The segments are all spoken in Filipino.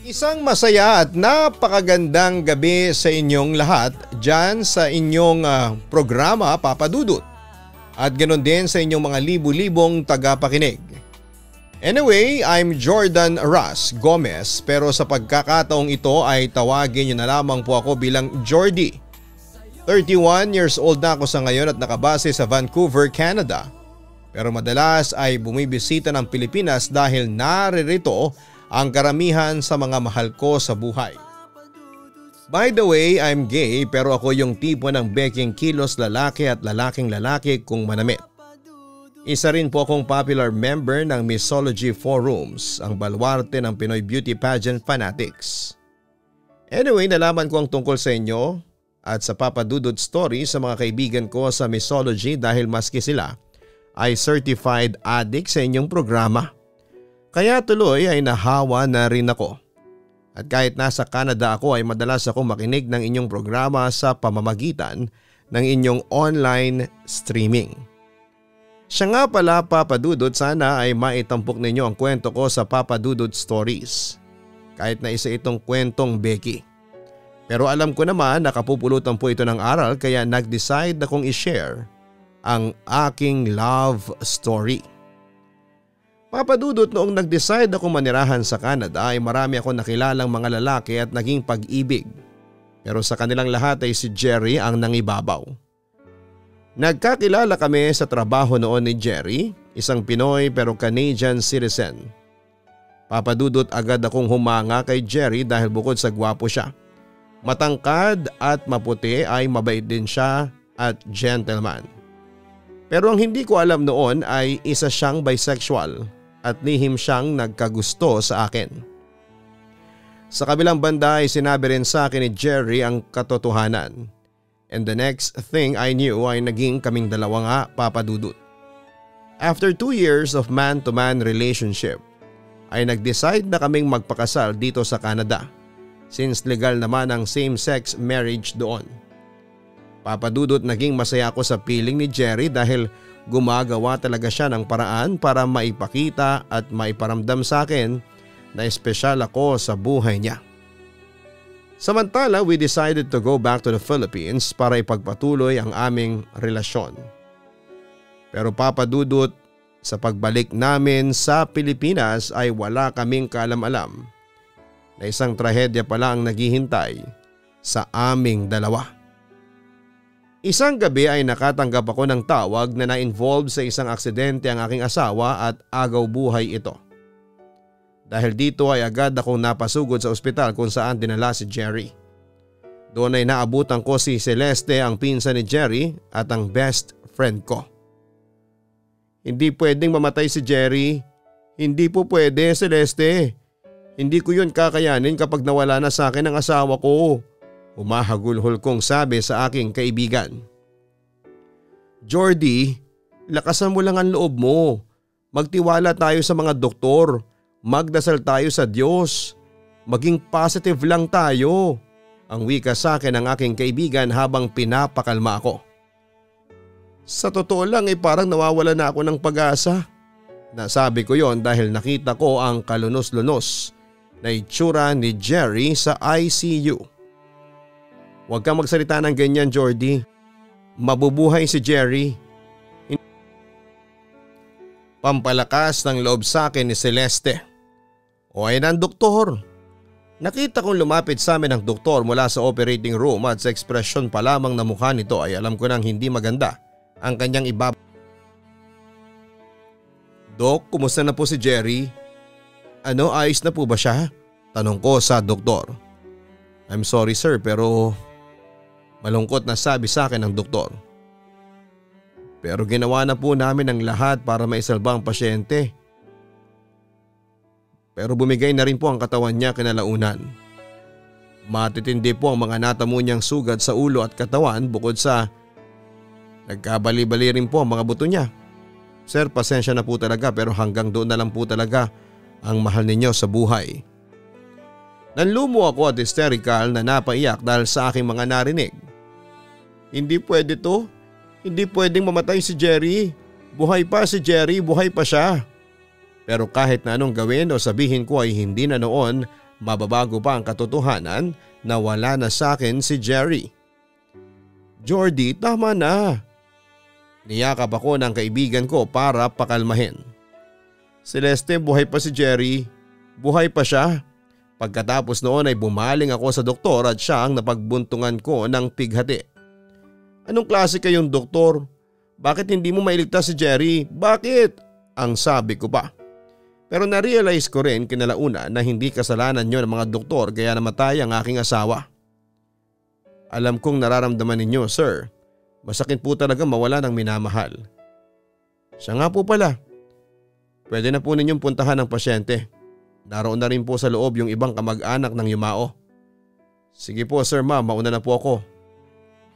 Isang masaya at napakagandang gabi sa inyong lahat dyan sa inyong programa Papa Dudut. At ganoon din sa inyong mga libu-libong tagapakinig. Anyway, I'm Jordan Ras Gomez pero sa pagkakataong ito ay tawagin niyo na lamang po ako bilang Jordy. 31 years old na ako sa ngayon at nakabase sa Vancouver, Canada. Pero madalas ay bumibisita ng Pilipinas dahil naririto ang karamihan sa mga mahal ko sa buhay. By the way, I'm gay pero ako yung tipo ng beking kilos lalaki at lalaking lalaki kung manamit. Isa rin po akong popular member ng Mixology Forums, ang baluarte ng Pinoy Beauty Pageant Fanatics. Anyway, nalaman ko ang tungkol sa inyo at sa Papa Dudut story sa mga kaibigan ko sa Mixology dahil maski sila ay certified addict sa inyong programa. Kaya tuloy ay nahawa na rin ako. At kahit nasa Canada ako ay madalas ako makinig ng inyong programa sa pamamagitan ng inyong online streaming. Siya nga pala Papa Dudut, sana ay maitampok ninyo ang kwento ko sa Papa Dudut Stories. Kahit na isa itong kwentong Becky. Pero alam ko naman nakapupulutan po ito ng aral kaya nag-decide akong i-share ang aking love story. Papa Dudut, noong nag-decide ako manirahan sa Canada ay marami akong nakilalang mga lalaki at naging pag-ibig. Pero sa kanilang lahat ay si Jerry ang nangibabaw. Nagkakilala kami sa trabaho noon ni Jerry, isang Pinoy pero Canadian citizen. Papa Dudut, agad akong humanga kay Jerry dahil bukod sa gwapo siya, matangkad at maputi ay mabait din siya at gentleman. Pero ang hindi ko alam noon ay isa siyang bisexual at lihim siyang nagkagusto sa akin. Sa kabilang banda ay sinabi rin sa akin ni Jerry ang katotohanan. And the next thing I knew ay naging kaming dalawa nga, Papa Dudut. After 2 years of man-to-man relationship ay nag-decide na kaming magpakasal dito sa Canada since legal naman ang same-sex marriage doon. Papa Dudut, naging masaya ako sa piling ni Jerry dahil gumagawa talaga siya ng paraan para maipakita at maiparamdam sa akin na espesyal ako sa buhay niya. Samantala, we decided to go back to the Philippines para ipagpatuloy ang aming relasyon. Pero Papa Dudut, sa pagbalik namin sa Pilipinas ay wala kaming kaalam-alam na isang trahedya pala ang naghihintay sa aming dalawa. Isang gabi ay nakatanggap ako ng tawag na na-involve sa isang aksidente ang aking asawa at agaw buhay ito. Dahil dito ay agad akong napasugod sa ospital kung saan dinala si Jerry. Doon ay naabutan ko si Celeste, ang pinsan ni Jerry at ang best friend ko. Hindi pwedeng mamatay si Jerry. Hindi po pwede, Celeste. Hindi ko yun kakayanin kapag nawala na sa akin ang asawa ko. Umahagulhol kong sabi sa aking kaibigan. Jordy, lakasan mo lang ang loob mo. Magtiwala tayo sa mga doktor. Magdasal tayo sa Diyos. Maging positive lang tayo. Ang wika sa akin ng aking kaibigan habang pinapakalma ako. Sa totoo lang ay parang nawawala na ako ng pag-asa. Nasabi ko yon dahil nakita ko ang kalunos-lunos na itsura ni Jerry sa ICU. Huwag kang magsalita ng ganyan, Jordy. Mabubuhay si Jerry. Pampalakas ng loob sa akin ni Celeste. O ay ng doktor. Nakita kong lumapit sa amin ang doktor mula sa operating room at sa ekspresyon pa lamang na mukha nito ay alam ko nang hindi maganda ang kanyang ibab. Dok, kumusta na po si Jerry? Ano, ayos na po ba siya? Tanong ko sa doktor. I'm sorry sir pero malungkot na sabi sa akin ng doktor. Pero ginawa na po namin ang lahat para maisalba ang pasyente. Pero bumigay na rin po ang katawan niya kinalaunan. Matitindi po ang mga natamo niyang sugat sa ulo at katawan bukod sa nagkabali-bali rin po ang mga buto niya. Sir, pasensya na po talaga pero hanggang doon na lang po talaga ang mahal ninyo sa buhay. Nanlumo ako at hysterical na napaiyak dahil sa aking mga narinig. Hindi pwede to. Hindi pwedeng mamatay si Jerry. Buhay pa si Jerry, buhay pa siya. Pero kahit na anong gawin o sabihin ko ay hindi na noon mababago pa ang katotohanan na wala na sa akin si Jerry. Jordy, tama na. Niyakap ako ng kaibigan ko para pakalmahin. Celeste, buhay pa si Jerry. Buhay pa siya. Pagkatapos noon ay bumaling ako sa doktor at siya ang napagbuntungan ko ng pighati. Anong klase kayong doktor? Bakit hindi mo mailigtas si Jerry? Bakit? Ang sabi ko pa. Pero na-realize ko rin kinalauna na hindi kasalanan niyo ng mga doktor kaya namatay ang aking asawa. Alam kong nararamdaman ninyo, sir. Masakit po talaga mawala ng minamahal. Siya nga po pala. Pwede na po ninyong puntahan ng pasyente. Naroon na rin po sa loob yung ibang kamag-anak ng yumao. Sige po sir ma'am, mauna na po ako.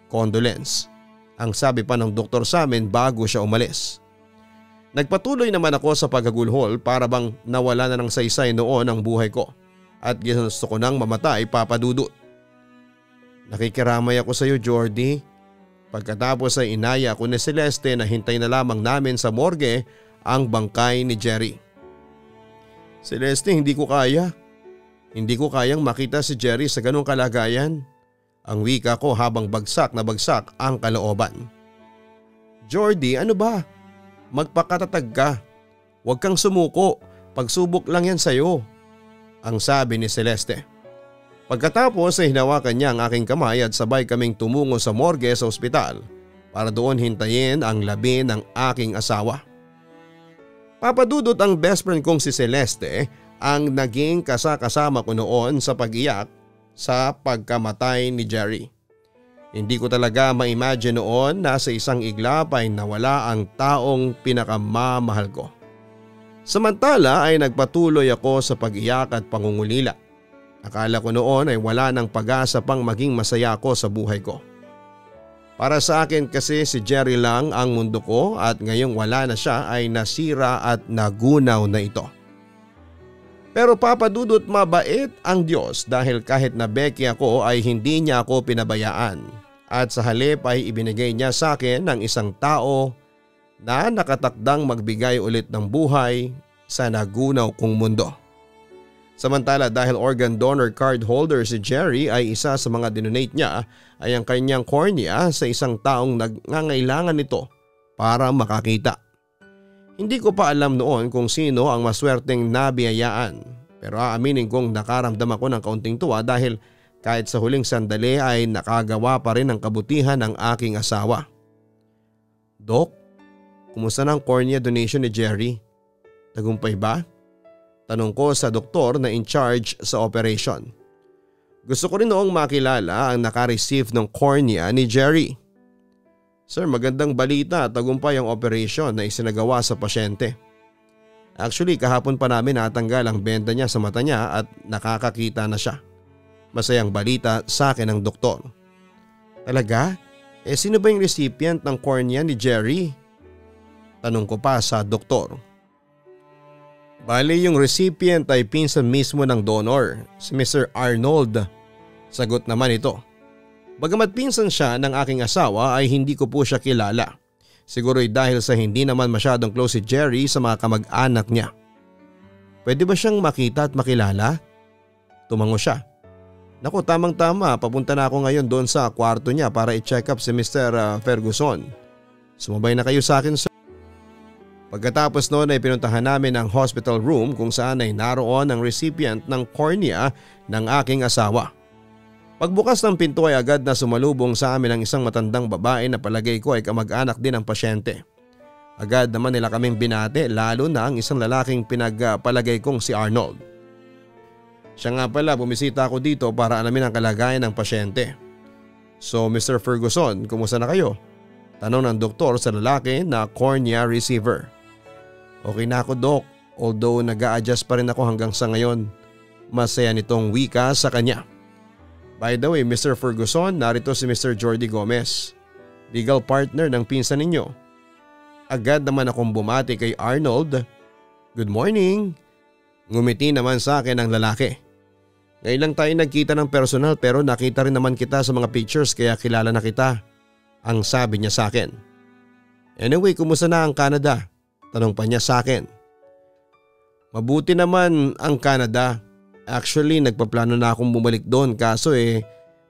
Condolence. Ang sabi pa ng doktor sa amin bago siya umalis. Nagpatuloy naman ako sa paghagulhol para bang nawala na ng saysay noon ang buhay ko. At gusto ko nang mamatay, Papa Dudut. Nakikiramay ako sa iyo, Jordy. Pagkatapos ay inaya ako ni Celeste na hintay na lamang namin sa morgue ang bangkay ni Jerry. Celeste, hindi ko kaya. Hindi ko kayang makita si Jerry sa ganong kalagayan. Ang wika ko habang bagsak na bagsak ang kalooban. Jordy, ano ba? Magpakatatag ka. Huwag kang sumuko. Pagsubok lang yan sa'yo. Ang sabi ni Celeste. Pagkatapos ay hinawakan niya ang aking kamay at sabay kaming tumungo sa morgue sa ospital para doon hintayin ang labi ng aking asawa. Papadudot ang best friend kong si Celeste ang naging kasama ko noon sa pag-iyak sa pagkamatay ni Jerry. Hindi ko talaga ma-imagine noon na sa isang iglap ay nawala ang taong pinakamamahal ko. Samantala ay nagpatuloy ako sa pag-iyak at pangungulila. Akala ko noon ay wala nang pag-asa pang maging masaya ako sa buhay ko. Para sa akin kasi si Jerry lang ang mundo ko at ngayong wala na siya ay nasira at nagunaw na ito. Pero Papadudot, mabait ang Diyos dahil kahit na beki ako ay hindi niya ako pinabayaan at sa halip ay ibinigay niya sa akin ng isang tao na nakatakdang magbigay ulit ng buhay sa nagunaw kong mundo. Samantala dahil organ donor card holder si Jerry ay isa sa mga dinonate niya ay ang kanyang cornea sa isang taong nangangailangan nito para makakita. Hindi ko pa alam noon kung sino ang maswerteng nabiyayaan pero aaminin kong nakaramdam ako ng kaunting tuwa dahil kahit sa huling sandali ay nakagawa pa rin ng kabutihan ng aking asawa. Dok, kumusta na ang cornea donation ni Jerry? Tagumpay ba? Tanong ko sa doktor na in charge sa operation. Gusto ko rin noong makilala ang naka-receive ng cornea ni Jerry. Sir, magandang balita, tagumpay ang operation na isinagawa sa pasyente. Actually, kahapon pa namin natanggal ang benda niya sa mata niya at nakakakita na siya. Masayang balita sa akin ng doktor. Talaga? Sino ba yung recipient ng cornea ni Jerry? Tanong ko pa sa doktor. Bale yung recipient ay pinsan mismo ng donor, si Mr. Arnold. Sagot naman ito. Bagamat pinsan siya ng aking asawa ay hindi ko po siya kilala. Siguro'y dahil sa hindi naman masyadong close si Jerry sa mga kamag-anak niya. Pwede ba siyang makita at makilala? Tumango siya. Naku, tamang-tama, papunta na ako ngayon doon sa kwarto niya para i-check up si Mr. Ferguson. Sumabay na kayo sa akin, sir. Pagkatapos noon ay pinuntahan namin ang hospital room kung saan ay naroon ang recipient ng cornea ng aking asawa. Pagbukas ng pinto ay agad na sumalubong sa amin ang isang matandang babae na palagay ko ay kamag-anak din ng pasyente. Agad naman nila kaming binate lalo na ang isang lalaking pinagpalagay kong si Arnold. Siya nga pala, bumisita ako dito para alamin ang kalagayan ng pasyente. So Mr. Ferguson, kumusta na kayo? Tanong ng doktor sa lalaki na cornea receiver. Okay na ako, Doc, although nag-a-adjust pa rin ako hanggang sa ngayon. Masaya nitong wika sa kanya. By the way, Mr. Ferguson, narito si Mr. Jordy Gomez, legal partner ng pinsan ninyo. Agad naman akong bumati kay Arnold. Good morning. Ngumiti naman sa akin ang lalaki. Ngayon lang tayo nagkita ng personal pero nakita rin naman kita sa mga pictures kaya kilala na kita. Ang sabi niya sa akin. Anyway, kumusta na ang Canada? Tanong pa niya sa akin. Mabuti naman ang Canada. Actually nagpaplano na akong bumalik doon kaso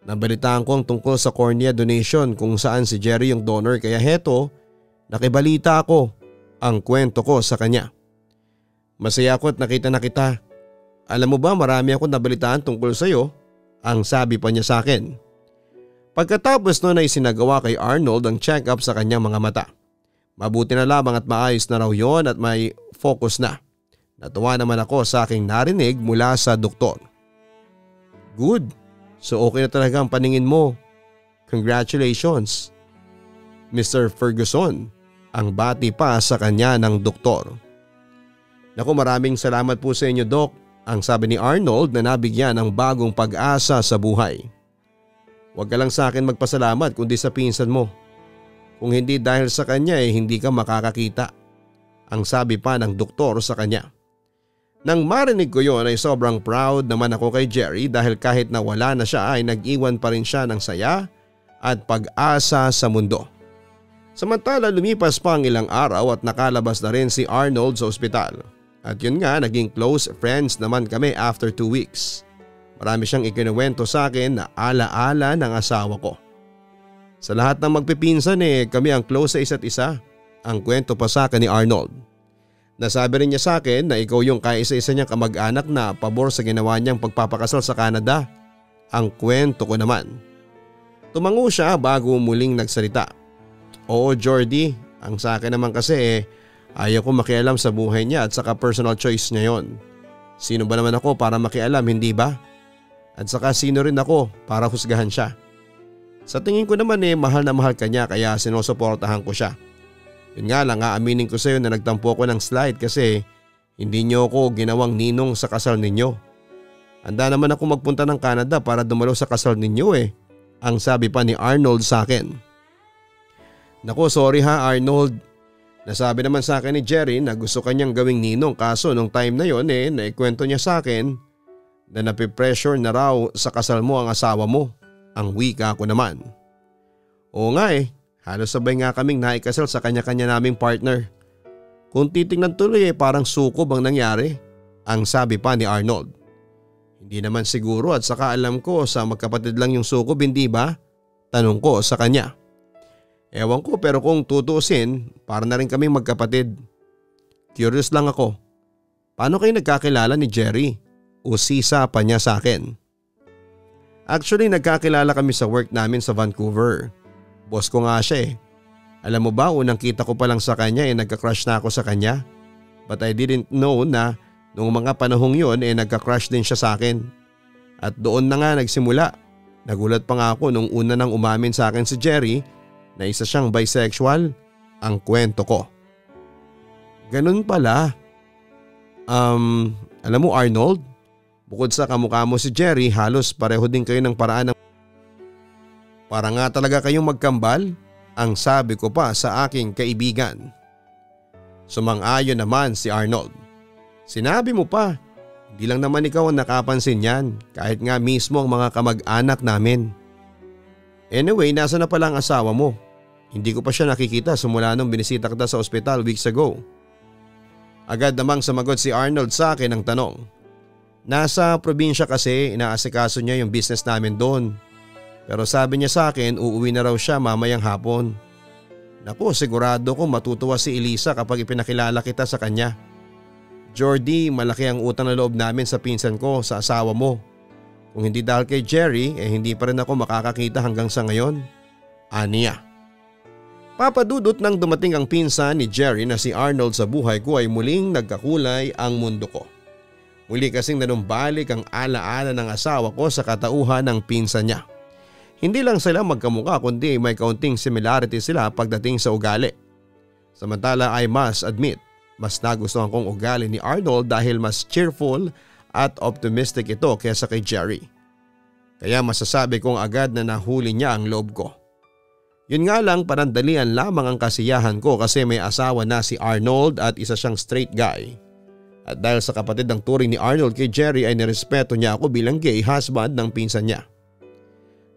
nabalitaan ko ang tungkol sa cornea donation kung saan si Jerry yung donor kaya heto nakibalita ako ang kwento ko sa kanya. Masaya ako at nakita na kita. Alam mo ba marami akong nabalitaan tungkol sa iyo, ang sabi pa niya sa akin. Pagkatapos noon ay sinagawa kay Arnold ang check-up sa kanyang mga mata. Mabuti na lamang at maayos na raw yon at may focus na. Natuwa naman ako sa aking narinig mula sa doktor. Good. So okay na talaga ang paningin mo. Congratulations, Mr. Ferguson, ang bati pa sa kanya ng doktor. Naku, maraming salamat po sa inyo, Doc, ang sabi ni Arnold na nabigyan ng bagong pag-asa sa buhay. Huwag ka lang sa akin magpasalamat kundi sa pinsan mo. Kung hindi dahil sa kanya hindi ka makakakita, ang sabi pa ng doktor sa kanya. Nang marinig ko yon ay sobrang proud naman ako kay Jerry dahil kahit na wala na siya ay nag-iwan pa rin siya ng saya at pag-asa sa mundo. Samantala lumipas pa ang ilang araw at nakalabas na rin si Arnold sa ospital. At yun nga, naging close friends naman kami after 2 weeks. Marami siyang ikinuwento sa akin na ala-ala ng asawa ko. Sa lahat ng magpipinsan kami ang close sa isa't isa, ang kwento pa sa akin ni Arnold. Nasabi rin niya sa akin na ikaw yung kaisa-isa niyang kamag-anak na pabor sa ginawa niyang pagpapakasal sa Canada. Ang kwento ko naman. Tumango siya bago muling nagsalita. Oo, Jordy, ang sa akin naman kasi ayaw ko makialam sa buhay niya at saka personal choice niya yon. Sino ba naman ako para makialam, hindi ba? At saka sino rin ako para husgahan siya. Sa tingin ko naman mahal na mahal ka niya kaya sinusuportahan ko siya. Yun nga lang, aaminin ko sa iyo na nagtampo ko ng slide kasi hindi niyo ako ginawang ninong sa kasal ninyo. Handa naman ako magpunta ng Canada para dumalo sa kasal ninyo ang sabi pa ni Arnold sa akin. Naku, sorry ha Arnold. Nasabi naman sa akin ni Jerry na gusto kanyang gawing ninong kaso nung time na yon naikwento niya sa akin na napipressure na raw sa kasal mo ang asawa mo. Ang wika ko naman. Oo nga halos sabay nga kaming naikasal sa kanya-kanya naming partner. Kung titingnan tuloy parang sukob ang nangyari, ang sabi pa ni Arnold. Hindi naman siguro at saka alam ko sa magkapatid lang yung sukob, hindi ba? Tanong ko sa kanya. Ewan ko pero kung tutuusin, para na rin kaming magkapatid. Curious lang ako. Paano kayo nagkakilala ni Jerry? Usisa pa niya sa akin. Actually nagkakilala kami sa work namin sa Vancouver. Boss ko nga siya Alam mo ba, unang kita ko pa lang sa kanya nagka-crush na ako sa kanya. But I didn't know na noong mga panahong yun nagka-crush din siya sa akin. At doon na nga nagsimula. Nagulat pa nga ako nung una nang umamin sa akin si Jerry na isa siyang bisexual. Ang kwento ko. Ganun pala. Alam mo Arnold, bukod sa kamukha mo si Jerry, halos pareho din kayo ng paraan ng para nga talaga kayong magkambal, ang sabi ko pa sa aking kaibigan. Sumang-ayon naman si Arnold. Sinabi mo pa, hindi lang naman ikaw ang nakapansin yan, kahit nga mismo ang mga kamag-anak namin. Anyway, nasa na pala ang asawa mo? Hindi ko pa siya nakikita simula nung binisita kita sa ospital weeks ago. Agad namang sumagot si Arnold sa akin ng tanong. Nasa probinsya kasi, inaasikaso niya yung business namin doon. Pero sabi niya sa akin uuwi na raw siya mamayang hapon. Naku, sigurado ko matutuwa si Elisa kapag ipinakilala kita sa kanya. Jordy, malaki ang utang na loob namin sa pinsan ko, sa asawa mo. Kung hindi dahil kay Jerry, hindi pa rin ako makakakita hanggang sa ngayon. Aniya. Papadudot nang dumating ang pinsan ni Jerry na si Arnold sa buhay ko ay muling nagkakulay ang mundo ko. Muli kasing nanumbalik ang alaala ng asawa ko sa katauhan ng pinsan niya. Hindi lang sila magkamukha kundi may kaunting similarity sila pagdating sa ugali. Samantala I must admit, mas nagustuhan kong ugali ni Arnold dahil mas cheerful at optimistic ito kaysa kay Jerry. Kaya masasabi kong agad na nahuli niya ang loob ko. Yun nga lang, panandalian lamang ang kasiyahan ko kasi may asawa na si Arnold at isa siyang straight guy. At dahil sa kapatid ng turing ni Arnold kay Jerry ay nirespeto niya ako bilang gay husband ng pinsan niya.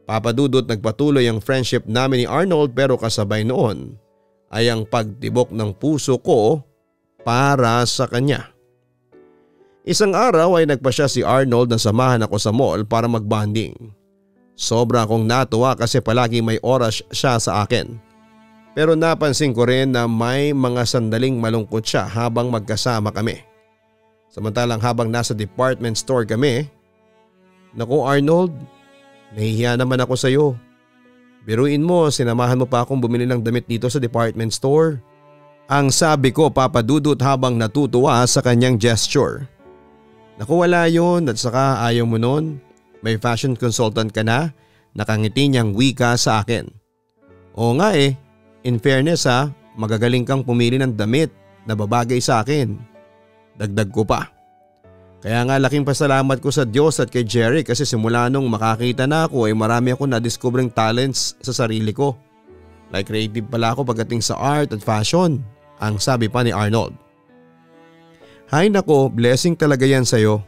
Papadudot nagpatuloy ang friendship namin ni Arnold pero kasabay noon ay ang pagtibok ng puso ko para sa kanya. Isang araw ay nagpasya si Arnold na samahan ako sa mall para magbanding. Sobra akong natuwa kasi palagi may oras siya sa akin. Pero napansin ko rin na may mga sandaling malungkot siya habang magkasama kami. Samantalang habang nasa department store kami, "Naku Arnold, nahihiya naman ako sa iyo. Biruin mo, sinamahan mo pa akong bumili ng damit dito sa department store." Ang sabi ko papadudot habang natutuwa sa kanyang gesture. "Naku wala yun at saka ayaw mo nun. May fashion consultant ka na?" Nakangiti niyang wika sa akin. "Oo nga eh, in fairness magagaling kang pumili ng damit na babagay sa akin." Dagdag ko pa. Kaya nga laking pasalamat ko sa Diyos at kay Jerry kasi simula nung makakita na ako ay marami ako na-discovering talents sa sarili ko. Like creative pala ako pagdating sa art at fashion, ang sabi pa ni Arnold. "Hay nako, blessing talaga yan sa'yo."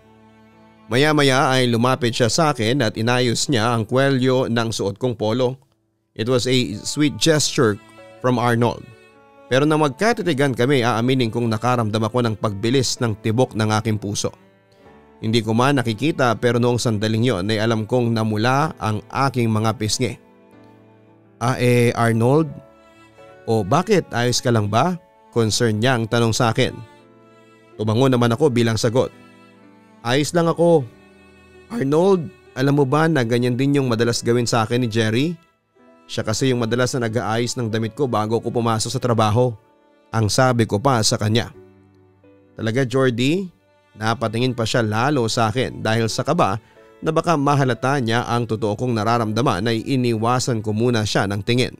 Maya-maya ay lumapit siya sa akin at inayos niya ang kwelyo ng suot kong polo. It was a sweet gesture from Arnold. Pero nang magkatitigan kami, aaminin kong nakaramdam ako ng pagbilis ng tibok ng aking puso. Hindi ko man nakikita pero noong sandaling yon ay alam kong namula ang aking mga pisngi. Arnold? O bakit, ayos ka lang ba?" Concern niyang tanong sa akin. Tumango naman ako bilang sagot. "Ayos lang ako." "Arnold, alam mo ba na ganyan din yung madalas gawin sa akin ni Jerry? Siya kasi yung madalas na nag-aayos ng damit ko bago ko pumasok sa trabaho." Ang sabi ko pa sa kanya. "Talaga Jordy?" Napatingin pa siya lalo sa akin dahil sa kaba na baka mahalata niya ang totoo kong nararamdaman ay iniwasan ko muna siya ng tingin.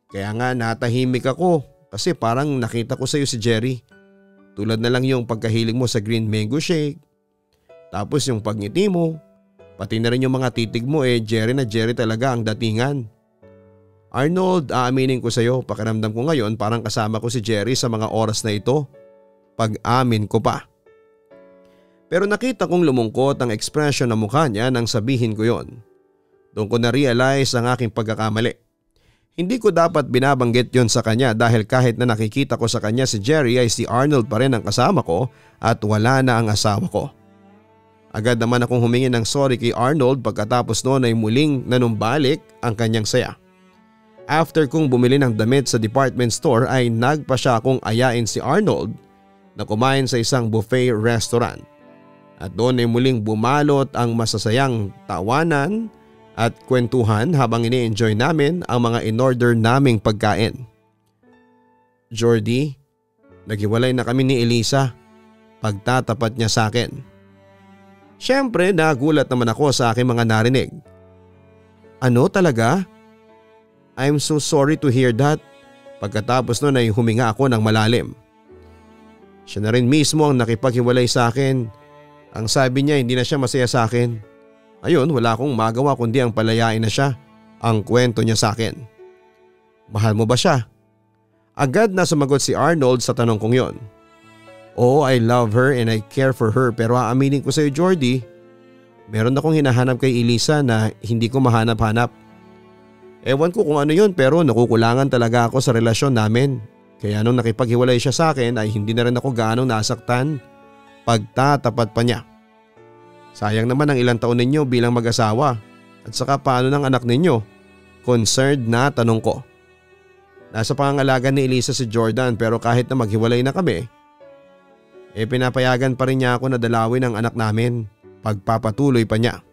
"Kaya nga natahimik ako kasi parang nakita ko sa iyo si Jerry. Tulad na lang yung pagkahilig mo sa green mango shake. Tapos yung pagngiti mo. Pati na rin yung mga titig mo Jerry na Jerry talaga ang datingan. Arnold, aaminin ko sa iyo, pakiramdam ko ngayon parang kasama ko si Jerry sa mga oras na ito. Pag-amin ko pa." Pero nakita kong lumungkot ang ekspresyon ng mukha niya nang sabihin ko yon. Doon ko na-realize ang aking pagkakamali. Hindi ko dapat binabanggit yon sa kanya dahil kahit na nakikita ko sa kanya si Jerry ay si Arnold pa rin ang kasama ko at wala na ang asawa ko. Agad naman akong humingi ng sorry kay Arnold pagkatapos noon ay muling nanumbalik ang kanyang saya. After kong bumili ng damit sa department store ay nagpa siya akong ayain si Arnold na kumain sa isang buffet restaurant. At doon ay muling bumalot ang masasayang tawanan at kwentuhan habang ini-enjoy namin ang mga in-order naming pagkain. "Jordy, naghiwalay na kami ni Elisa." Pagtatapat niya sa akin. Siyempre nagulat naman ako sa aking mga narinig. "Ano talaga? I'm so sorry to hear that." Pagkatapos nun ay huminga ako ng malalim. Siya na rin mismo ang nakipaghiwalay sa akin. Ang sabi niya hindi na siya masaya sa akin. Ayun, wala akong magawa kundi ang palayain na siya. Ang kwento niya sa akin. "Mahal mo ba siya?" Agad na sumagot si Arnold sa tanong kong yon. "Oo, I love her and I care for her pero aaminin ko sa iyo Jordy, meron akong hinahanap kay Elisa na hindi ko mahanap-hanap. Ewan ko kung ano yun pero nakukulangan talaga ako sa relasyon namin. Kaya nung nakipaghiwalay siya sa akin ay hindi na rin ako gaanong nasaktan." Pagtatapat pa niya. "Sayang naman ang ilang taon ninyo bilang mag-asawa at saka paano ng anak ninyo?" Concerned na tanong ko. "Nasa pangangalaga ni Elisa si Jordan pero kahit na maghiwalay na kami, pinapayagan pa rin niya ako na dalawin ang anak namin." Pagpapatuloy pa niya.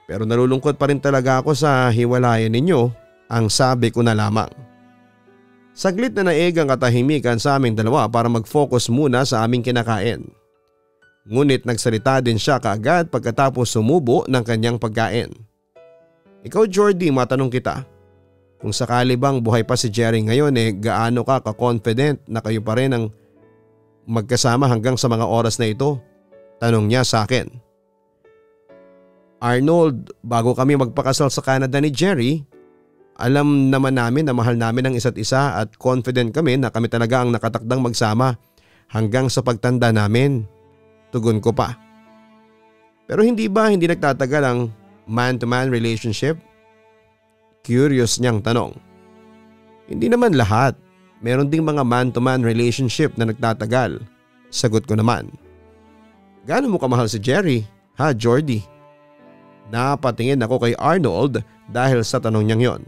"Pero nalulungkot pa rin talaga ako sa hiwalayan ninyo," ang sabi ko na lamang. Saglit na naig ang katahimikan sa aming dalawa para mag-focus muna sa aming kinakain. Ngunit nagsalita din siya kaagad pagkatapos sumubo ng kanyang pagkain. "Ikaw Jordy, matanong kita. Kung sakali bang buhay pa si Jerry ngayon gaano ka ka-confident na kayo pa rin ang magkasama hanggang sa mga oras na ito?" Tanong niya sa akin. "Arnold, bago kami magpakasal sa Canada ni Jerry, alam naman namin na mahal namin ang isa't isa at confident kami na kami talaga ang nakatakdang magsama hanggang sa pagtanda namin." Tugon ko pa. "Pero hindi nagtatagal ang man-to-man relationship?" Curious niyang tanong. "Hindi naman lahat. Meron ding mga man-to-man relationship na nagtatagal. Sagot ko naman. Gaano mo kamahal si Jerry, ha Jordy? Napatingin ako kay Arnold dahil sa tanong niyang yon.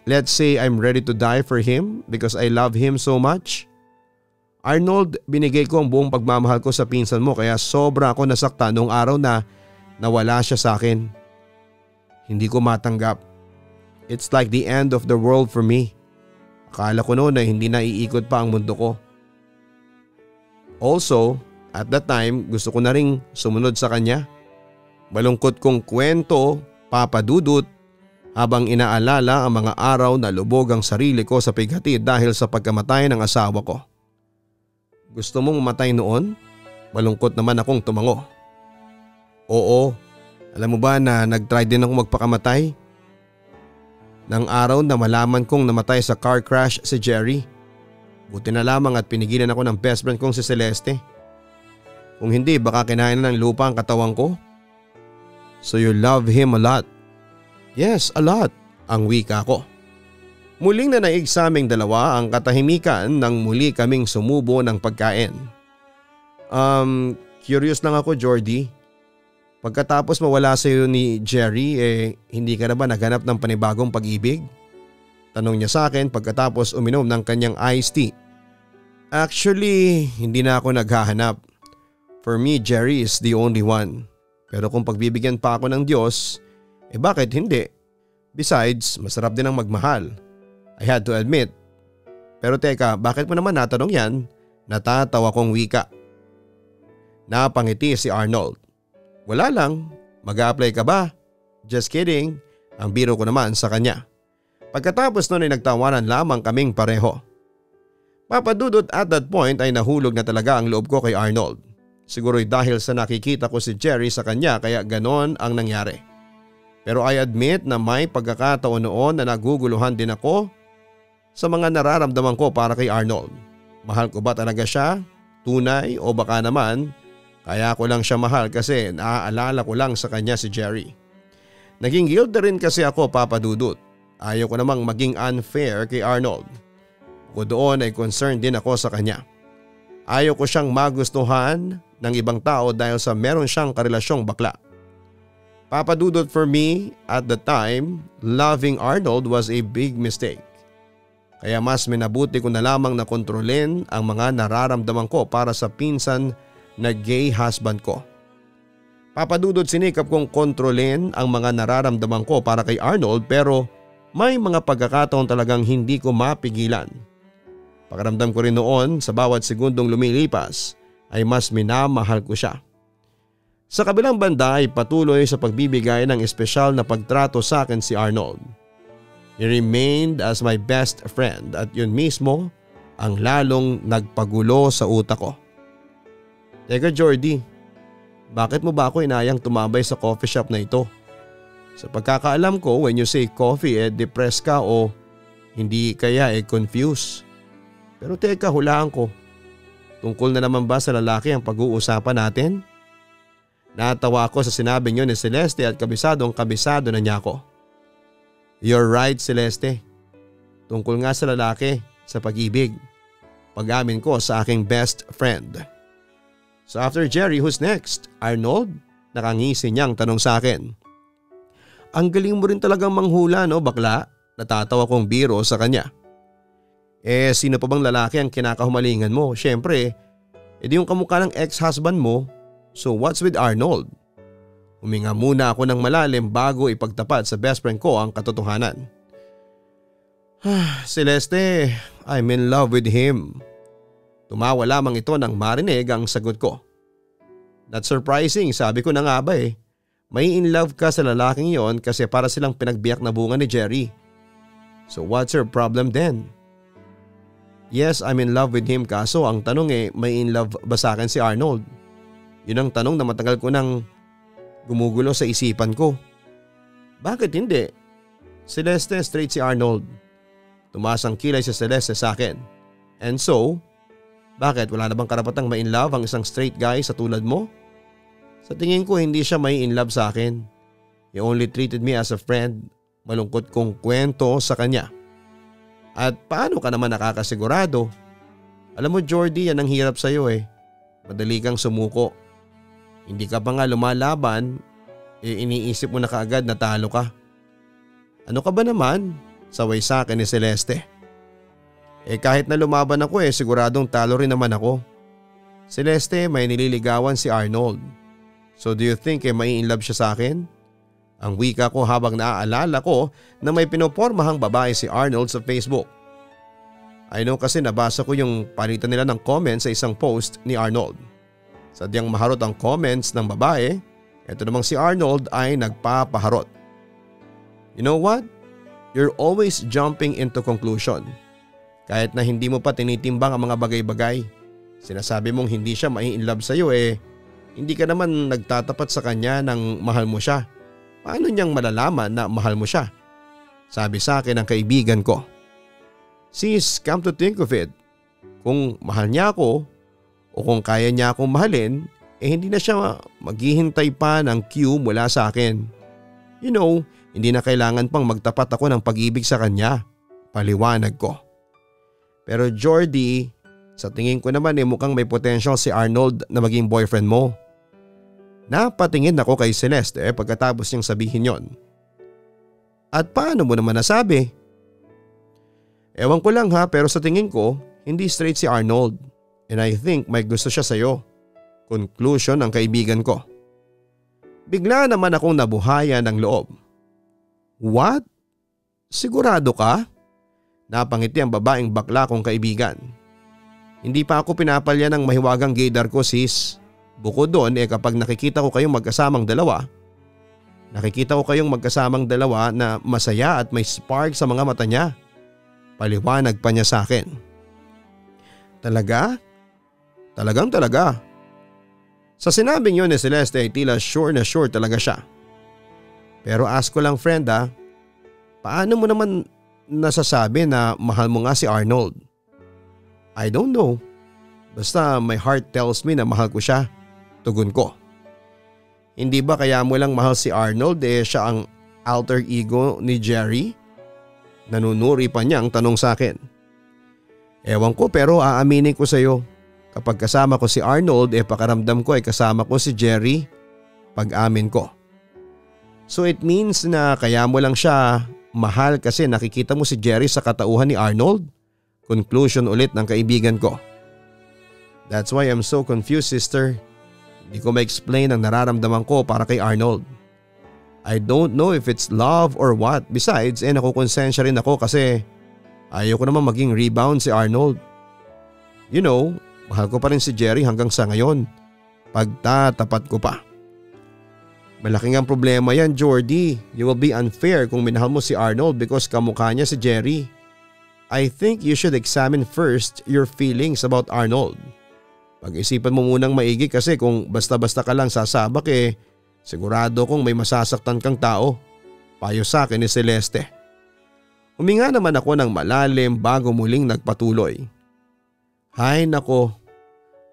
Let's say I'm ready to die for him because I love him so much. Arnold, binigay ko ang buong pagmamahal ko sa pinsan mo kaya sobra ako nasaktan noong araw na nawala siya sa akin. Hindi ko matanggap. It's like the end of the world for me. Akala ko noon na hindi na iikot pa ang mundo ko. Also, at that time gusto ko na ring sumunod sa kanya. Malungkot kong kwento, Papa Dudut, habang inaalala ang mga araw na lubog ang sarili ko sa pighati dahil sa pagkamatay ng asawa ko. Gusto mong mamatay noon? Malungkot naman akong tumango. Oo, alam mo ba na nag-try din ako magpakamatay? Nang araw na malaman kong namatay sa car crash si Jerry. Buti na lamang at pinigilan ako ng best friend kong si Celeste. Kung hindi baka kinain na ng lupa ang katawan ko. So you love him a lot? Yes, a lot, ang wika ko. Muling nanaig sa aming dalawa ang katahimikan nang muli kaming sumubo ng pagkain. Curious lang ako Jordy. Pagkatapos mawala sa iyo ni Jerry hindi ka na ba naghanap ng panibagong pag-ibig? Tanong niya sa akin pagkatapos uminom ng kanyang iced tea. Actually, hindi na ako naghahanap. For me, Jerry is the only one. Pero kung pagbibigyan pa ako ng Diyos, bakit hindi? Besides, masarap din ang magmahal. I had to admit. Pero teka, bakit mo naman natanong yan? Natatawa kong wika. Napangiti si Arnold. Wala lang, mag-a-apply ka ba? Just kidding, ang biro ko naman sa kanya. Pagkatapos nun ay nagtawanan lamang kaming pareho. Papadudot at that point ay nahulog na talaga ang loob ko kay Arnold. Siguro'y dahil sa nakikita ko si Jerry sa kanya kaya ganon ang nangyari. Pero I admit na may pagkakataon noon na naguguluhan din ako sa mga nararamdaman ko para kay Arnold. Mahal ko ba talaga siya? Tunay o baka naman kaya ko lang siya mahal kasi naaalala ko lang sa kanya si Jerry. Naging guilty rin kasi ako Papadudot. Ayaw ko namang maging unfair kay Arnold. Bukod doon ay concerned din ako sa kanya. Ayaw ko siyang magustuhan ng ibang tao dahil sa meron siyang karelasyong bakla. Papadudot, for me at the time, loving Arnold was a big mistake. Kaya mas minabuti ko na lamang na kontrolin ang mga nararamdaman ko para sa pinsan na gay husband ko. Papadudot, sinikap kong kontrolin ang mga nararamdaman ko para kay Arnold pero may mga pagkakataon talagang hindi ko mapigilan. Pakiramdam ko rin noon sa bawat segundong lumilipas ay mas minamahal ko siya. Sa kabilang banda ay patuloy sa pagbibigay ng espesyal na pagtrato sa akin si Arnold. He remained as my best friend at yun mismo ang lalong nagpagulo sa utak ko. Teka Jordy, bakit mo ba ako inayang tumambay sa coffee shop na ito? Sa pagkakaalam ko when you say coffee depressed ka o hindi kaya confused. Pero teka, hulaan ko. Tungkol na naman ba sa lalaki ang pag-uusapan natin? Natawa ako sa sinabi niyo ni Celeste at kabisado na niya ako. You're right Celeste. Tungkol nga sa lalaki, sa pag-ibig. Pag-amin ko sa aking best friend. So after Jerry, who's next? Arnold? Nakangisi niyang tanong sa akin. Ang galing mo rin talagang manghula no bakla? Natatawa kong biro sa kanya. Sino pa bang lalaki ang kinakahumalingan mo? Siyempre, edi yung kamukha ng ex-husband mo. So what's with Arnold? Huminga muna ako ng malalim bago ipagtapat sa best friend ko ang katotohanan. Celeste, I'm in love with him. Tumawa lamang ito nang marinig ang sagot ko. That's surprising, sabi ko na nga ba May in love ka sa lalaking yon kasi para silang pinagbiyak na bunga ni Jerry. So what's your problem then? Yes, I'm in love with him kaso ang tanong may in love ba sa akin si Arnold? Yun ang tanong na matagal ko nang gumugulo sa isipan ko. Bakit hindi? Celeste, straight si Arnold. Tumaas ang kilay si Celeste sa akin. And so, bakit wala na bang karapatang ma-in love ang isang straight guy sa tulad mo? Sa tingin ko hindi siya may in love sa akin. He only treated me as a friend. Malungkot kong kwento sa kanya. At paano ka naman nakakasigurado? Alam mo Jordy, yan ang hirap sa'yo eh. Madali kang sumuko. Hindi ka pa nga lumalaban, iniisip mo na kaagad na talo ka. Ano ka ba naman? Saway sa akin ni Celeste. Kahit na lumaban ako siguradong talo rin naman ako. Celeste, may nililigawan si Arnold. So do you think may in love siya sa akin? Ang wika ko habang naaalala ko na may pinopormahang babae si Arnold sa Facebook. I know kasi nabasa ko yung palitan nila ng comments sa isang post ni Arnold. Sadyang maharot ang comments ng babae, ito namang si Arnold ay nagpapaharot. You know what? You're always jumping into conclusion. Kahit na hindi mo pa tinitimbang ang mga bagay-bagay. Sinasabi mong hindi siya mai-inlove sa'yo hindi ka naman nagtatapat sa kanya ng mahal mo siya. Paano niyang malalaman na mahal mo siya? Sabi sa akin ng kaibigan ko. Sis, come to think of it, kung mahal niya ako o kung kaya niya akong mahalin, hindi na siya maghihintay pa ng cue mula sa akin. You know, hindi na kailangan pang magtapat ako ng pag-ibig sa kanya. Paliwanag ko. Pero Jordy, sa tingin ko naman mukhang may potential si Arnold na maging boyfriend mo. Napatingin ako kay Celeste pagkatapos niyang sabihin yon. At paano mo naman nasabi? Ewan ko lang pero sa tingin ko hindi straight si Arnold and I think may gusto siya sa'yo. Conclusion ng kaibigan ko. Bigla naman akong nabuhayan ng loob. What? Sigurado ka? Napangiti ang babaeng bakla kong kaibigan. Hindi pa ako pinapalya ng mahiwagang gaydar ko sis. Bukod doon kapag nakikita ko kayong magkasamang dalawa na masaya at may spark sa mga mata niya. Paliwanag pa niya sa akin. Talaga? Talagang talaga. Sa sinabing yun ni Celeste tila sure na sure talaga siya. Pero ask ko lang friend paano mo naman nasasabi na mahal mo nga si Arnold? I don't know. Basta my heart tells me na mahal ko siya. Tugon ko. Hindi ba kaya mo lang mahal si Arnold siya ang alter ego ni Jerry? Nanunuri pa niya ang tanong sa akin. Ewan ko pero aaminin ko sa iyo. Kapag kasama ko si Arnold pakaramdam ko kasama ko si Jerry. Pag-amin ko. So it means na kaya mo lang siya mahal kasi nakikita mo si Jerry sa katauhan ni Arnold? Conclusion ulit ng kaibigan ko. That's why I'm so confused sister. Hindi ko ma-explain ang nararamdaman ko para kay Arnold. I don't know if it's love or what. Besides nakukonsensya rin ako kasi ayoko naman maging rebound si Arnold. You know, mahal ko pa rin si Jerry hanggang sa ngayon. Pagtatapat ko pa. Malaking ang problema yan Jordy. You will be unfair kung minahal mo si Arnold because kamukha niya si Jerry. I think you should examine first your feelings about Arnold. Pag-isipan mo munang maigi kasi kung basta-basta ka lang sasabak sigurado kong may masasaktan kang tao. Payo sa akin ni Celeste. Huminga naman ako ng malalim bago muling nagpatuloy. Hay nako.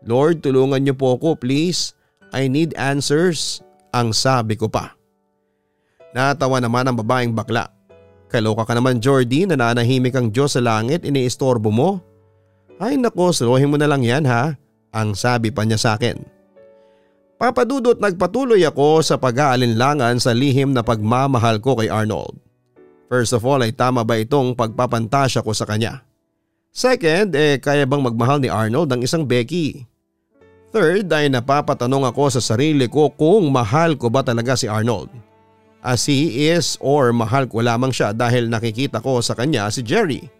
Lord, tulungan niyo po ako please. I need answers. Ang sabi ko pa. Natawa naman ang babaeng bakla. Kaloka ka naman Jordy, nananahimik ang Diyos sa langit, iniistorbo mo. Ay nako, suluhin mo na lang yan ha. Ang sabi pa niya sa akin. Papadudot nagpatuloy ako sa pag-aalinlangan sa lihim na pagmamahal ko kay Arnold. First of all ay tama ba itong pagpapantasya ko sa kanya? Second, kaya bang magmahal ni Arnold ang isang Becky? Third ay napapatanong ako sa sarili ko kung mahal ko ba talaga si Arnold. As he is or mahal ko lamang siya dahil nakikita ko sa kanya si Jerry.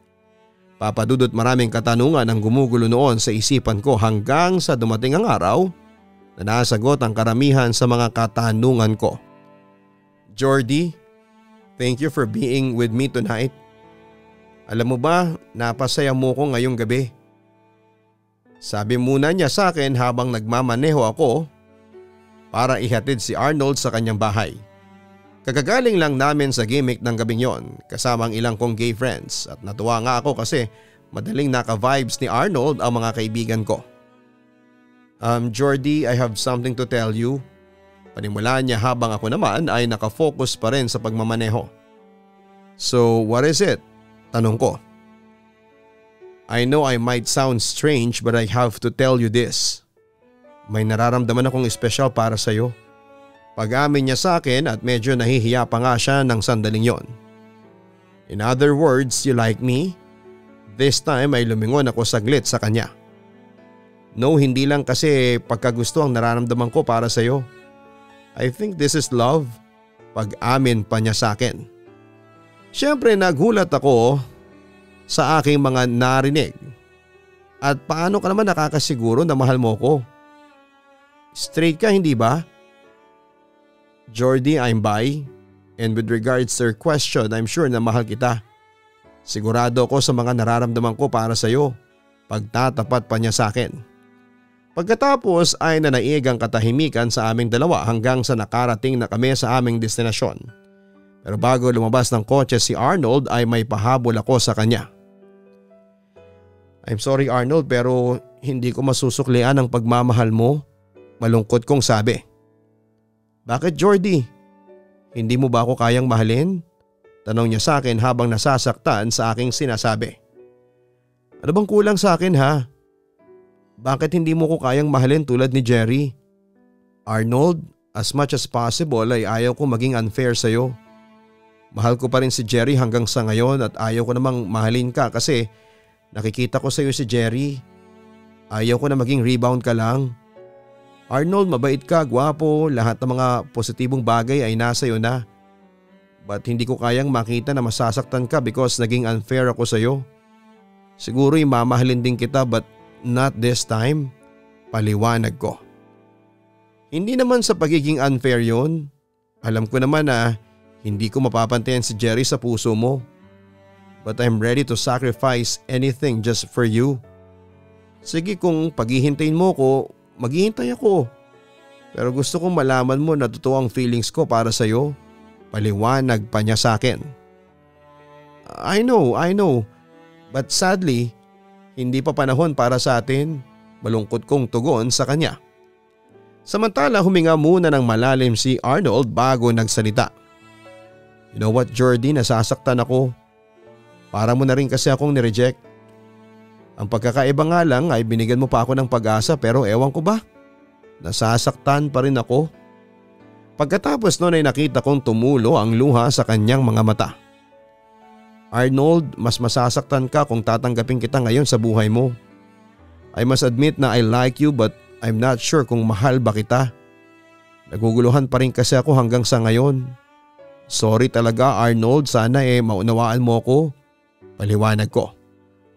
Papadudot maraming katanungan ang gumugulo noon sa isipan ko hanggang sa dumating ang araw na nasagot ang karamihan sa mga katanungan ko. Jordy, thank you for being with me tonight. Alam mo ba, napasaya mo ko ngayong gabi. Sabi muna niya sa akin habang nagmamaneho ako para ihatid si Arnold sa kanyang bahay. Kagagaling lang namin sa gimmick ng gabing yon kasama ang ilang kong gay friends at natuwa nga ako kasi madaling naka-vibes ni Arnold ang mga kaibigan ko. Jordy, I have something to tell you. Panimula niya habang ako naman ay nakafocus pa rin sa pagmamaneho. So what is it? Tanong ko. I know I might sound strange but I have to tell you this. May nararamdaman akong espesyal para sa'yo. Pag-amin niya sa akin at medyo nahihiya pa nga siya ng sandaling yon. In other words, you like me? This time ay lumingon ako saglit sa kanya. No, hindi lang kasi pagkagusto ang nararamdaman ko para sa'yo. I think this is love. Pag-amin pa niya sa akin. Siyempre nagulat ako sa aking mga narinig. At paano ka naman nakakasiguro na mahal mo ko? Straight ka, hindi ba? Jordy, I'm bi. And with regards to your question, I'm sure na mahal kita. Sigurado ako sa mga nararamdaman ko para sa iyo. Pagtatapat pa niya sa akin. Pagkatapos ay nanaig ang katahimikan sa aming dalawa hanggang sa nakarating na kami sa aming destinasyon. Pero bago lumabas ng kotse si Arnold ay may pahabol ako sa kanya. I'm sorry Arnold pero hindi ko masusuklian ang pagmamahal mo. Malungkot kong sabi. Bakit Jordy? Hindi mo ba ako kayang mahalin? Tanong niya sa akin habang nasasaktan sa aking sinasabi. Ano bang kulang sa akin ha? Bakit hindi mo ko kayang mahalin tulad ni Jerry? Arnold, as much as possible ay ayaw ko maging unfair sa'yo. Mahal ko pa rin si Jerry hanggang sa ngayon at ayaw ko namang mahalin ka kasi nakikita ko sa'yo si Jerry. Ayaw ko na maging rebound ka lang. Arnold, mabait ka, gwapo, lahat ng mga positibong bagay ay nasa iyo na. But hindi ko kayang makita na masasaktan ka because naging unfair ako sa'yo. Siguro mamahalin din kita but not this time. Paliwanag ko. Hindi naman sa pagiging unfair yon. Alam ko naman na hindi ko mapapantayan si Jerry sa puso mo. But I'm ready to sacrifice anything just for you. Sige kung paghihintayin mo ko, maghihintay ako. Pero gusto kong malaman mo na totoo ang feelings ko para sa'yo. Paliwanag pa niya sa akin. I know. But sadly, hindi pa panahon para sa atin. Malungkot kong tugon sa kanya. Samantala huminga muna ng malalim si Arnold bago nagsalita. You know what Jordy, nasasaktan ako. Para mo na rin kasi akong nireject. Ang pagkakaiba nga lang ay binigyan mo pa ako ng pag-asa pero ewan ko ba? Nasasaktan pa rin ako. Pagkatapos noon ay nakita kong tumulo ang luha sa kanyang mga mata. Arnold, mas masasaktan ka kung tatanggapin kita ngayon sa buhay mo. I must admit na I like you but I'm not sure kung mahal ba kita. Naguguluhan pa rin kasi ako hanggang sa ngayon. Sorry talaga Arnold, sana maunawaan mo ko. Paliwanag ko.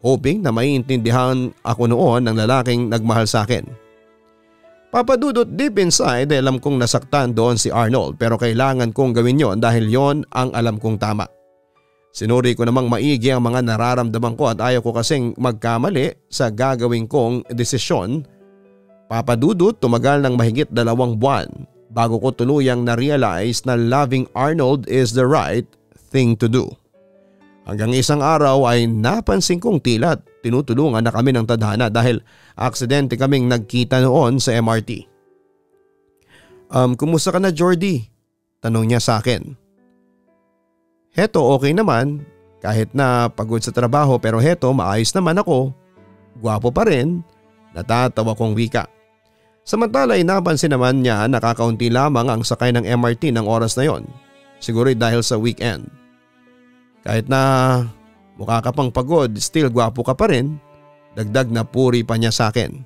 Hoping na maiintindihan ako noon ng lalaking nagmahal sa akin. Papadudot deep inside alam kong nasaktan doon si Arnold pero kailangan kong gawin yon dahil yon ang alam kong tama. Sinuri ko namang maigi ang mga nararamdaman ko at ayaw ko kasing magkamali sa gagawin kong desisyon. Papadudot tumagal ng mahigit 2 buwan bago ko tuluyang na-realize na loving Arnold is the right thing to do. Hanggang isang araw ay napansin kong tila tinutulungan na kami ng tadhana dahil aksidente kaming nagkita noon sa MRT. Kumusta ka na Jordy? Tanong niya sa akin. Heto okay naman, kahit na pagod sa trabaho pero heto maayos naman ako. Gwapo pa rin, natatawa kong wika. Samantala ay napansin naman niya nakakaunti lamang ang sakay ng MRT ng oras na yon. Siguro dahil sa weekend. Kahit na mukha ka pang pagod, still gwapo ka pa rin. Dagdag na puri pa niya sa akin.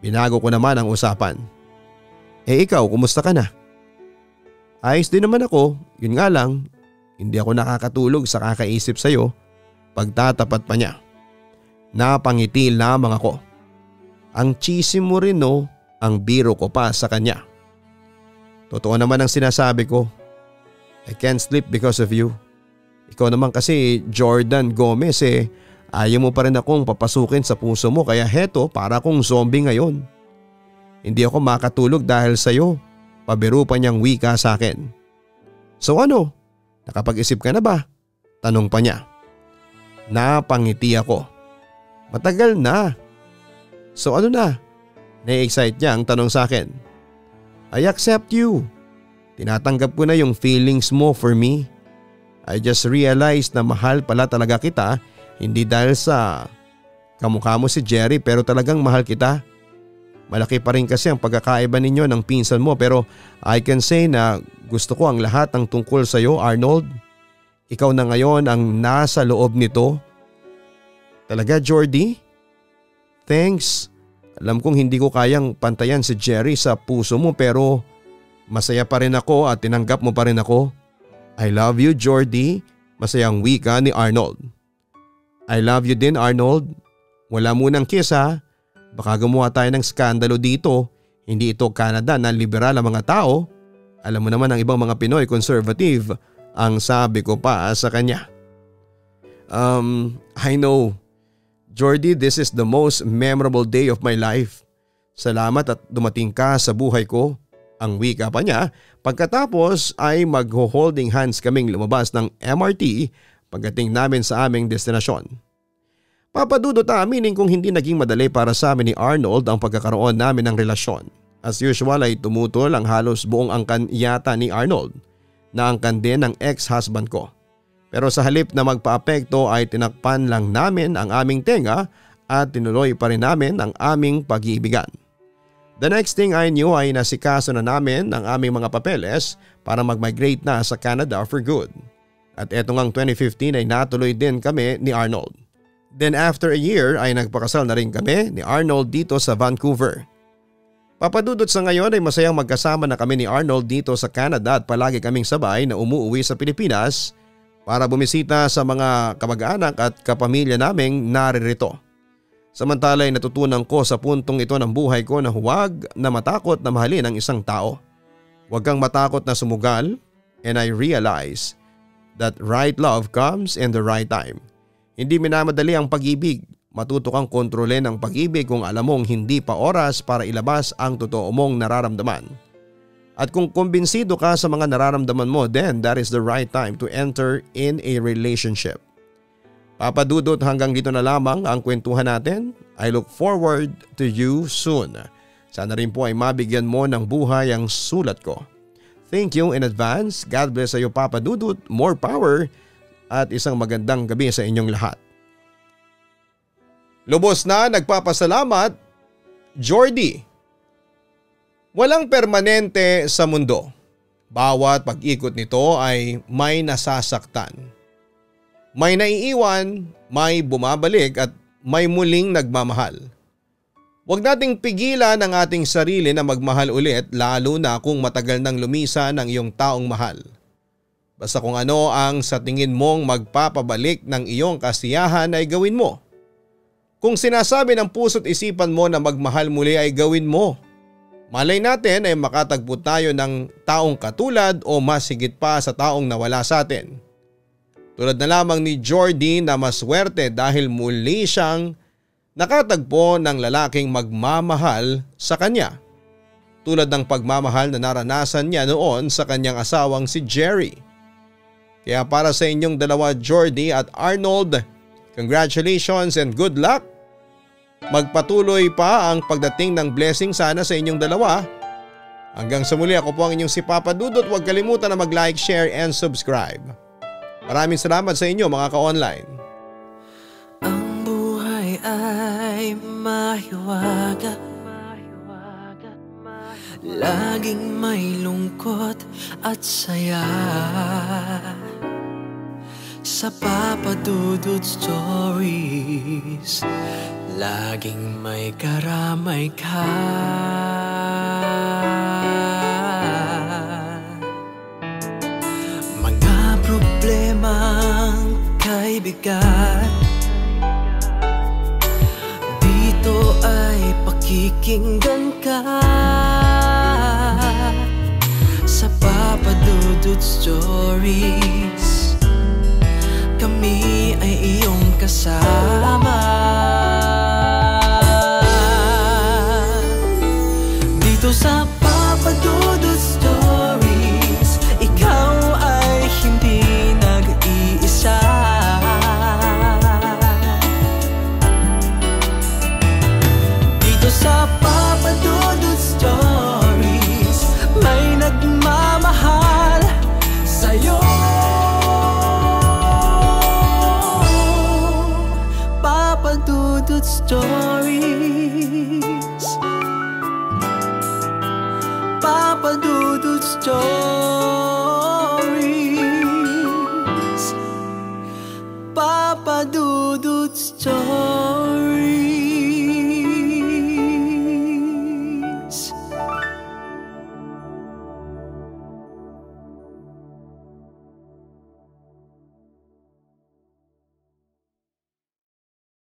Binago ko naman ang usapan. Ikaw, kumusta ka na? Ayos din naman ako, yun nga lang, hindi ako nakakatulog sa kakaisip sa'yo. Pagtatapat pa niya. Napangiti lamang ako. Ang cheesy mo rin no, ang biro ko pa sa kanya. Totoo naman ang sinasabi ko. I can't sleep because of you. Ikaw naman kasi Jordan Gomez ayaw mo pa rin akong papasukin sa puso mo kaya heto para akong zombie ngayon. Hindi ako makatulog dahil sa'yo. Pabiro pa niyang wika sa akin. So ano? Nakapag-isip ka na ba? Tanong pa niya. Napangiti ako. Matagal na. So ano na? Na-excite niya ang tanong sa akin. I accept you. Tinatanggap ko na yung feelings mo for me. I just realized na mahal pala talaga kita hindi dahil sa Kamukha mo si Jerry pero talagang mahal kita. Malaki pa rin kasi ang pagkakaiba ninyo ng pinsan mo pero I can say na gusto ko ang lahat ng tungkol sa iyo, Arnold. Ikaw na ngayon ang nasa loob nito. Talaga, Jordy? Thanks. Alam kong hindi ko kayang pantayan si Jerry sa puso mo pero masaya pa rin ako at tinanggap mo pa rin ako. I love you, Jordy. Masayang wika ni Arnold. I love you din, Arnold. Wala munang kiss ha. Baka gumawa tayo ng skandalo dito. Hindi ito Canada na liberal ang mga tao. Alam mo naman ang ibang mga Pinoy conservative. Ang sabi ko pa sa kanya. I know. Jordy, this is the most memorable day of my life. Salamat at dumating ka sa buhay ko. Ang wika pa niya. Pagkatapos ay mag-holding hands kaming lumabas ng MRT pagdating namin sa aming destinasyon. Papadudot aminin kung hindi naging madali para sa amin ni Arnold ang pagkakaroon namin ng relasyon. As usual ay tumutol ang halos buong angkan yata ni Arnold na angkan din ng ex-husband ko. Pero sa halip na magpaapekto ay tinakpan lang namin ang aming tenga at tinuloy pa rin namin ang aming pag-iibigan. The next thing I knew ay nasikaso na namin ang aming mga papeles para mag-migrate na sa Canada for good. At eto ngang 2015 ay natuloy din kami ni Arnold. Then after a year ay nagpakasal na rin kami ni Arnold dito sa Vancouver. Papadudot sa ngayon ay masayang magkasama na kami ni Arnold dito sa Canada at palagi kaming sabay na umuuwi sa Pilipinas para bumisita sa mga kamag-anak at kapamilya naming naririto. Samantala ay natutunan ko sa puntong ito ng buhay ko na huwag na matakot na mahalin ang isang tao. Huwag kang matakot na sumugal and I realize that right love comes in the right time. Hindi minamadali ang pag-ibig. Matuto kang kontrolin ang pag-ibig kung alam mong hindi pa oras para ilabas ang totoo mong nararamdaman. At kung kumbinsido ka sa mga nararamdaman mo, then that is the right time to enter in a relationship. Papadudot, hanggang dito na lamang ang kwentuhan natin. I look forward to you soon. Sana rin po ay mabigyan mo ng buhay ang sulat ko. Thank you in advance. God bless sa iyo, Papa Dudut. More power. At isang magandang gabi sa inyong lahat. Lubos na nagpapasalamat, Jordy. Walang permanente sa mundo. Bawat pag-ikot nito ay may nasasaktan. May naiiwan, may bumabalik at may muling nagmamahal. Huwag nating pigilan ang ating sarili na magmahal ulit lalo na kung matagal nang lumisan ang iyong taong mahal. Basta kung ano ang sa tingin mong magpapabalik ng iyong kasiyahan ay gawin mo. Kung sinasabi ng puso't isipan mo na magmahal muli ay gawin mo. Malay natin ay makatagpo tayo ng taong katulad o mas higit pa sa taong nawala sa atin. Tulad na lamang ni Jordy na maswerte dahil muli siyang nakatagpo ng lalaking magmamahal sa kanya. Tulad ng pagmamahal na naranasan niya noon sa kanyang asawang si Jerry. Kaya para sa inyong dalawa, Jordy at Arnold, congratulations and good luck. Magpatuloy pa ang pagdating ng blessing sana sa inyong dalawa. Hanggang sa muli, ako po ang inyong si Papa Dudut. Huwag kalimutan na mag-like, share and subscribe. Maraming salamat sa inyo mga ka-online. Ang buhay ay mahiwaga, laging may lungkot at saya. Sa Papa Dudut Stories, laging may karamay ka. Mga problemang kaibigan, dito ay pakikinggan ka. Sa Papa Dudut Stories, kami ay iyong kasama. Dito sa Papa Dudut Stories, ikaw ay hindi nag-iisa. Dito sa Papa Dudut Papa Dudut Stories. Papa Dudut Stories.